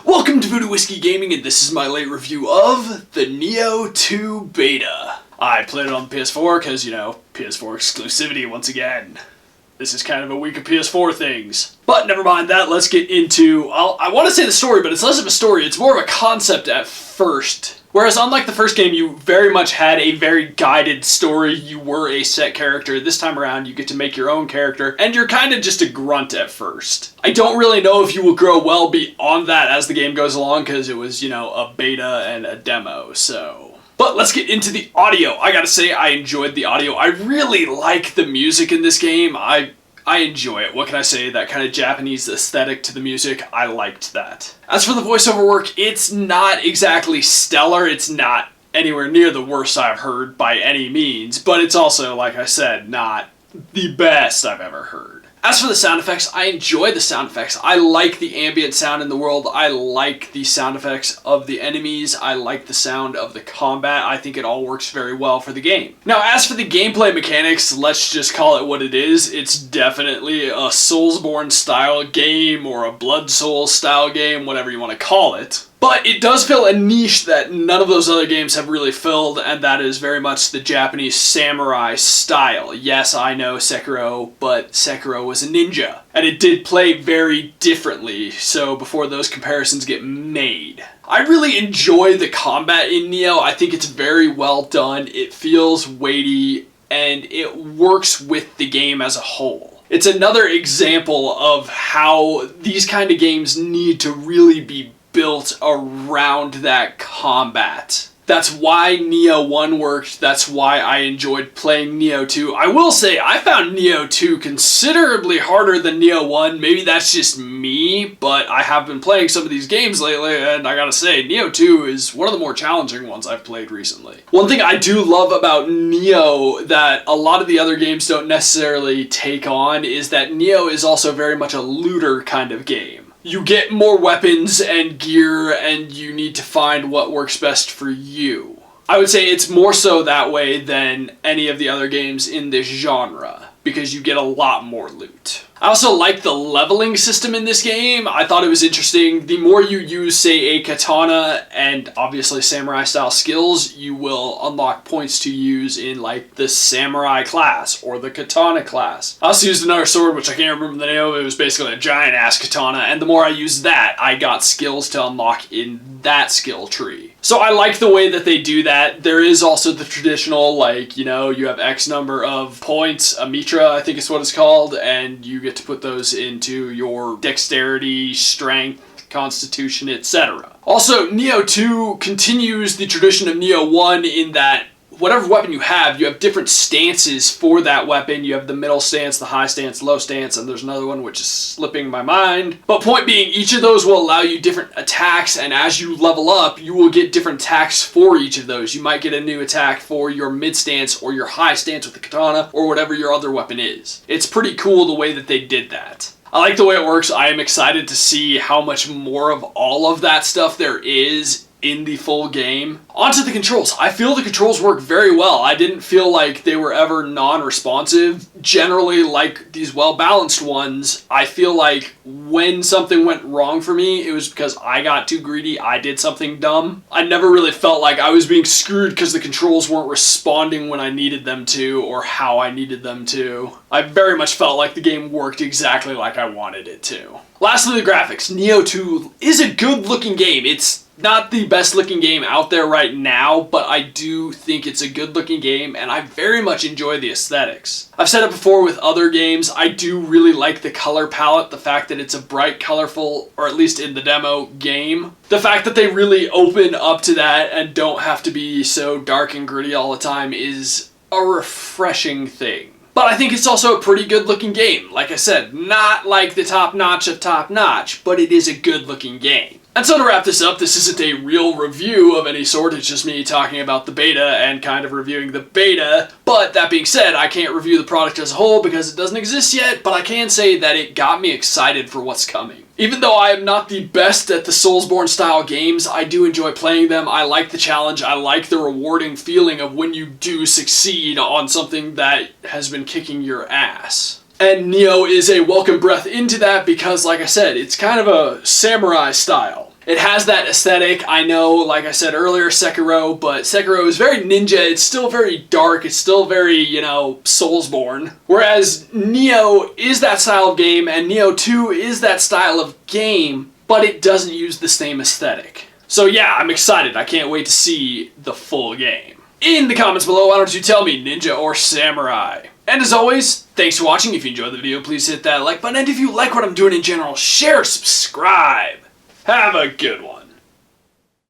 Welcome to Voodoo Whiskey Gaming, and this is my late review of the Nioh 2 Beta. I played it on the PS4 because, PS4 exclusivity once again. This is kind of a week of PS4 things. But never mind that, let's get into, I want to say the story, but it's less of a story, it's more of a concept at first. Whereas unlike the first game, you very much had a very guided story, you were a set character. This time around, you get to make your own character, and you're kind of just a grunt at first. I don't really know if you will grow well beyond that as the game goes along, because it was, a beta and a demo, so... But let's get into the audio. I gotta say, I enjoyed the audio. I really like the music in this game. I enjoy it. What can I say? That kind of Japanese aesthetic to the music, I liked that. As for the voiceover work, it's not exactly stellar. It's not anywhere near the worst I've heard by any means, but it's also, like I said, not the best I've ever heard. As for the sound effects, I enjoy the sound effects. I like the ambient sound in the world. I like the sound effects of the enemies. I like the sound of the combat. I think it all works very well for the game. Now, as for the gameplay mechanics, let's just call it what it is. It's definitely a Soulsborne style game or a Blood Soul style game, whatever you want to call it. But it does fill a niche that none of those other games have really filled, and that is very much the Japanese samurai style. Yes, I know Sekiro, but Sekiro was a ninja, and it did play very differently, so before those comparisons get made. I really enjoy the combat in Nioh. I think it's very well done, it feels weighty, and it works with the game as a whole. It's another example of how these kind of games need to really be built around that combat. That's why Nioh 1 worked, that's why I enjoyed playing Nioh 2. I will say, I found Nioh 2 considerably harder than Nioh 1. Maybe that's just me, but I have been playing some of these games lately, and I gotta say, Nioh 2 is one of the more challenging ones I've played recently. One thing I do love about Nioh that a lot of the other games don't necessarily take on is that Nioh is also very much a looter kind of game. You get more weapons and gear, and you need to find what works best for you. I would say it's more so that way than any of the other games in this genre, because you get a lot more loot. I also like the leveling system in this game. I thought it was interesting. The more you use, say, a katana and obviously samurai style skills, you will unlock points to use in like the samurai class or the katana class. I also used another sword, which I can't remember the name of. It was basically a giant ass katana, and the more I used that, I got skills to unlock in that skill tree. So I like the way that they do that. There is also the traditional, you have X number of points, a mitra, I think is what it's called, and you get to put those into your dexterity, strength, constitution, etc. Also, Nioh 2 continues the tradition of Nioh 1 in that whatever weapon you have different stances for that weapon. You have the middle stance, the high stance, low stance, and there's another one which is slipping my mind. But point being, each of those will allow you different attacks, and as you level up, you will get different attacks for each of those. You might get a new attack for your mid stance or your high stance with the katana, or whatever your other weapon is. It's pretty cool the way that they did that. I like the way it works. I am excited to see how much more of all of that stuff there is in the full game. Onto the controls. I feel the controls work very well. I didn't feel like they were ever non-responsive. Generally, like these well-balanced ones, I feel like when something went wrong for me, it was because I got too greedy, I did something dumb. I never really felt like I was being screwed because the controls weren't responding when I needed them to or how I needed them to. I very much felt like the game worked exactly like I wanted it to. Lastly, the graphics. Nioh 2 is a good-looking game. It's not the best looking game out there right now, but I do think it's a good looking game, and I very much enjoy the aesthetics. I've said it before with other games, I do really like the color palette, the fact that it's a bright, colorful, or at least in the demo, game. The fact that they really open up to that and don't have to be so dark and gritty all the time is a refreshing thing. But I think it's also a pretty good looking game. Like I said, not like the top notch of top notch, but it is a good looking game. And so to wrap this up, this isn't a real review of any sort, it's just me talking about the beta and kind of reviewing the beta. But that being said, I can't review the product as a whole because it doesn't exist yet, but I can say that it got me excited for what's coming. Even though I am not the best at the Soulsborne style games, I do enjoy playing them. I like the challenge, I like the rewarding feeling of when you do succeed on something that has been kicking your ass. And Nioh is a welcome breath into that because, like I said, it's kind of a samurai style. It has that aesthetic. I know, like I said earlier, Sekiro, but Sekiro is very ninja. It's still very dark. It's still very, you know, Soulsborne. Whereas Nioh is that style of game, and Nioh 2 is that style of game, but it doesn't use the same aesthetic. So yeah, I'm excited. I can't wait to see the full game. In the comments below, why don't you tell me, ninja or samurai? And as always, thanks for watching. If you enjoyed the video, please hit that like button. And if you like what I'm doing in general, share, subscribe. Have a good one.